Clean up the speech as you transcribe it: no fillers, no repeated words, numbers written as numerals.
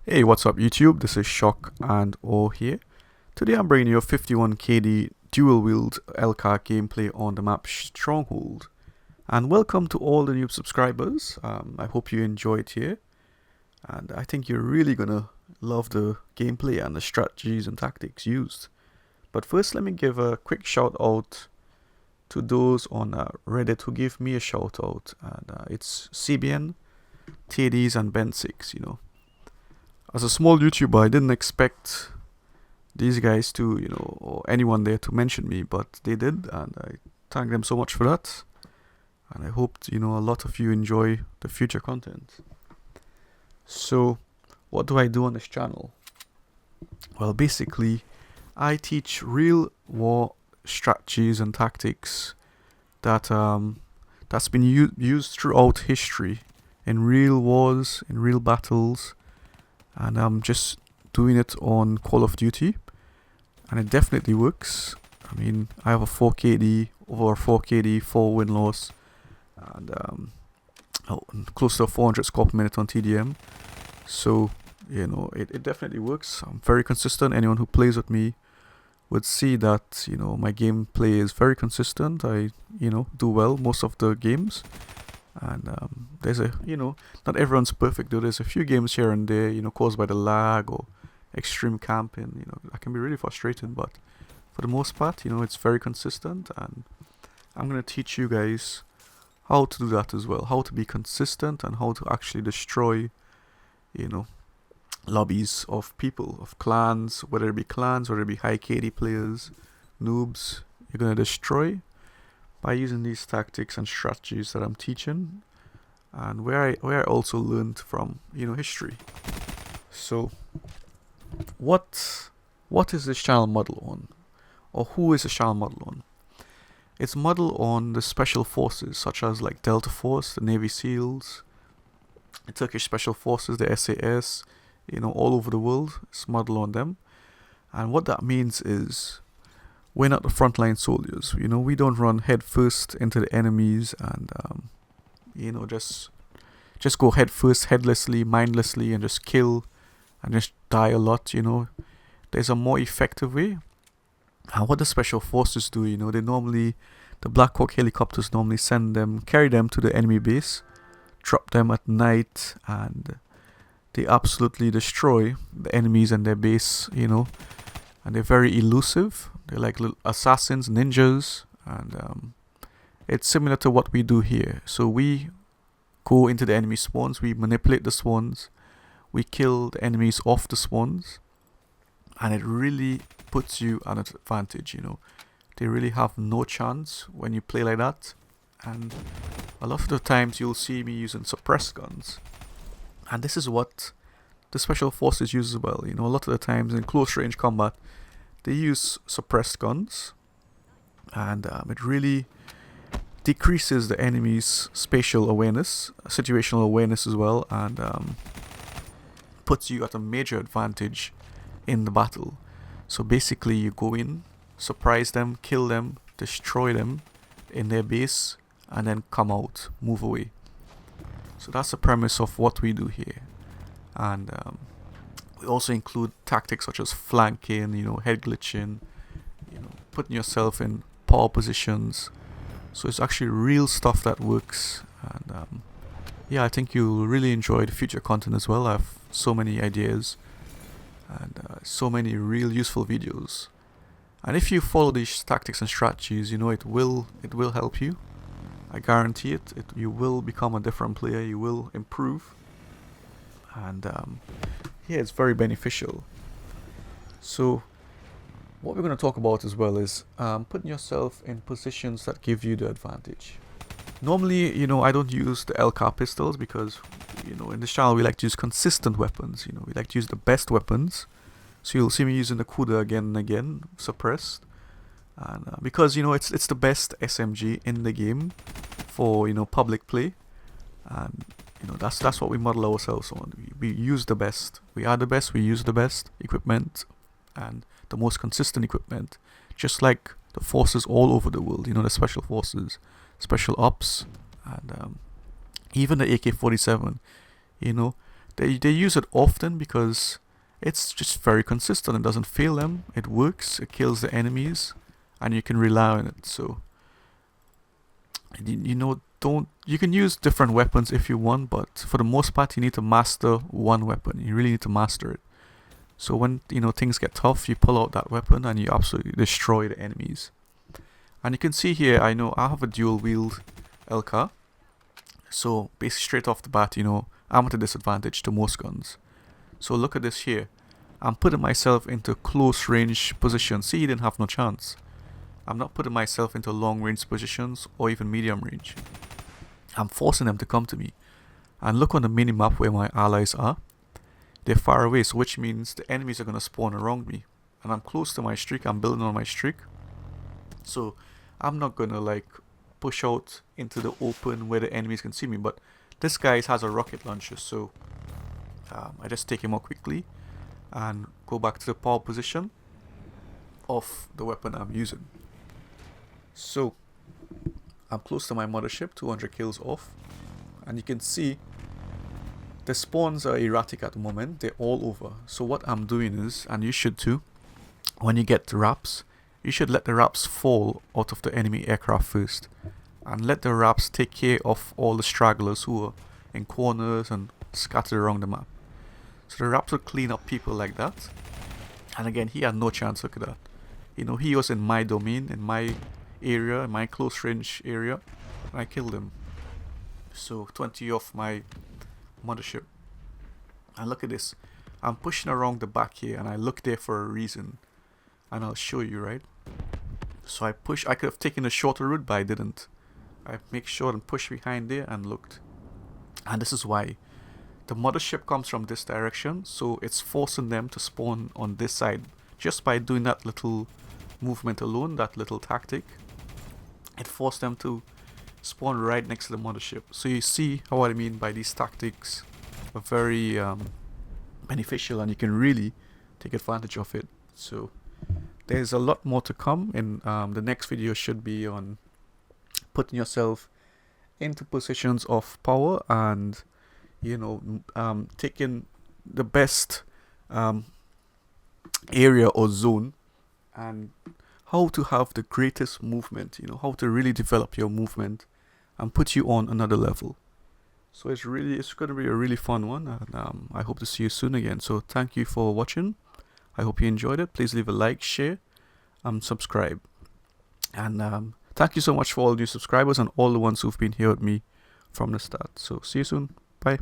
Hey, what's up YouTube? This is Shock and O here. Today I'm bringing you a 51 KD dual wield LCAR gameplay on the map Stronghold. And welcome to all the new subscribers. I hope you enjoy it here. And I think you're really gonna love the gameplay and the strategies and tactics used. But first, let me give a quick shout out to those on Reddit who give me a shout out. And it's CBN, TDs, and Ben6. As a small YouTuber, I didn't expect these guys to, or anyone there to mention me, but they did, and I thank them so much for that. And I hope, a lot of you enjoy the future content. So, what do I do on this channel? Well, basically, I teach real war strategies and tactics that's been used throughout history in real wars, in real battles, and I'm just doing it on Call of Duty, and it definitely works. I mean, I have a 4KD, over 4KD, 4 win-loss, and close to 400 score per minute on TDM. So, it definitely works. I'm very consistent. Anyone who plays with me would see that, my gameplay is very consistent. I, do well most of the games. And there's not everyone's perfect though. There's a few games here and there, caused by the lag or extreme camping, that can be really frustrating. But for the most part, it's very consistent, and I'm going to teach you guys how to do that as well. How to be consistent and how to actually destroy, lobbies of people, of clans, whether it be high KD players, noobs, you're going to destroy by using these tactics and strategies that I'm teaching, and where I also learned from history. So what is this channel model on, or who is the channel model on? It's modeled on the special forces such as like Delta Force, the Navy SEALs, the Turkish Special Forces, the SAS, all over the world. It's modeled on them, and what that means is we're not the frontline soldiers. We don't run head first into the enemies and just go head first, headlessly, mindlessly, and just kill and just die a lot. There's a more effective way. And what the special forces do, the Black Hawk helicopters normally carry them to the enemy base, drop them at night, and they absolutely destroy the enemies and their base. And they're very elusive. They're like little assassins, ninjas, and it's similar to what we do here. So we go into the enemy spawns, we manipulate the spawns, we kill the enemies off the spawns, and it really puts you at an advantage. They really have no chance when you play like that. And a lot of the times you'll see me using suppressed guns, and this is what the special forces use as well. A lot of the times in close range combat, they use suppressed guns, and it really decreases the enemy's spatial awareness, situational awareness as well, and puts you at a major advantage in the battle. So basically, you go in, surprise them, kill them, destroy them in their base, and then come out, move away. So that's the premise of what we do here. And we also include tactics such as flanking, head glitching, putting yourself in power positions. So it's actually real stuff that works. And I think you'll really enjoy the future content as well. I have so many ideas and so many real useful videos. And if you follow these tactics and strategies, it will help you. I guarantee it. You will become a different player. You will improve. And it's very beneficial. So what we're going to talk about as well is putting yourself in positions that give you the advantage. Normally, I don't use the LCAR pistols because, in this channel we like to use consistent weapons. We like to use the best weapons. So you'll see me using the Kuda again and again, suppressed. And because, it's the best SMG in the game for, public play. And that's what we model ourselves on. We use the best. We are the best. We use the best equipment and the most consistent equipment, just like the forces all over the world. The special forces, special ops, and even the AK-47. They use it often because it's just very consistent. It doesn't fail them. It works. It kills the enemies, and you can rely on it. So don't you can use different weapons if you want, but for the most part, you need to master one weapon. You really need to master it. So when things get tough, you pull out that weapon and you absolutely destroy the enemies. And you can see here, I know I have a dual wield LK. So basically straight off the bat, I'm at a disadvantage to most guns. So look at this here. I'm putting myself into close range positions. See, he didn't have no chance. I'm not putting myself into long range positions or even medium range. I'm forcing them to come to me. And look on the mini-map where my allies are. They're far away, so which means the enemies are going to spawn around me. And I'm close to my streak. I'm building on my streak. So I'm not going to push out into the open where the enemies can see me. But this guy has a rocket launcher, so I just take him out quickly and go back to the power position of the weapon I'm using. So I'm close to my mothership, 200 kills off, and you can see the spawns are erratic at the moment. They're all over. So what I'm doing is, and you should too, when you get the wraps, you should let the wraps fall out of the enemy aircraft first, and let the wraps take care of all the stragglers who are in corners and scattered around the map. So the wraps will clean up people like that. And again, he had no chance. Look at that. He was in my domain, in my area, in my close range area, and I killed him. So 20 off my mothership. And look at this. I'm pushing around the back here, and I look there for a reason. And I'll show you, right? So I push. I could have taken a shorter route, but I didn't. I make sure and push behind there and looked. And this is why. The mothership comes from this direction, so it's forcing them to spawn on this side. Just by doing that little movement alone, that little tactic, it forced them to spawn right next to the mothership. So you see what I mean by these tactics are very beneficial, and you can really take advantage of it. So there's a lot more to come, and the next video should be on putting yourself into positions of power and taking the best area or zone, and how to have the greatest movement, how to really develop your movement and put you on another level. So it's going to be a really fun one, and I hope to see you soon again. So thank you for watching. I hope you enjoyed it. Please leave a like, share, and subscribe. And thank you so much for all new subscribers and all the ones who've been here with me from the start. So see you soon. Bye.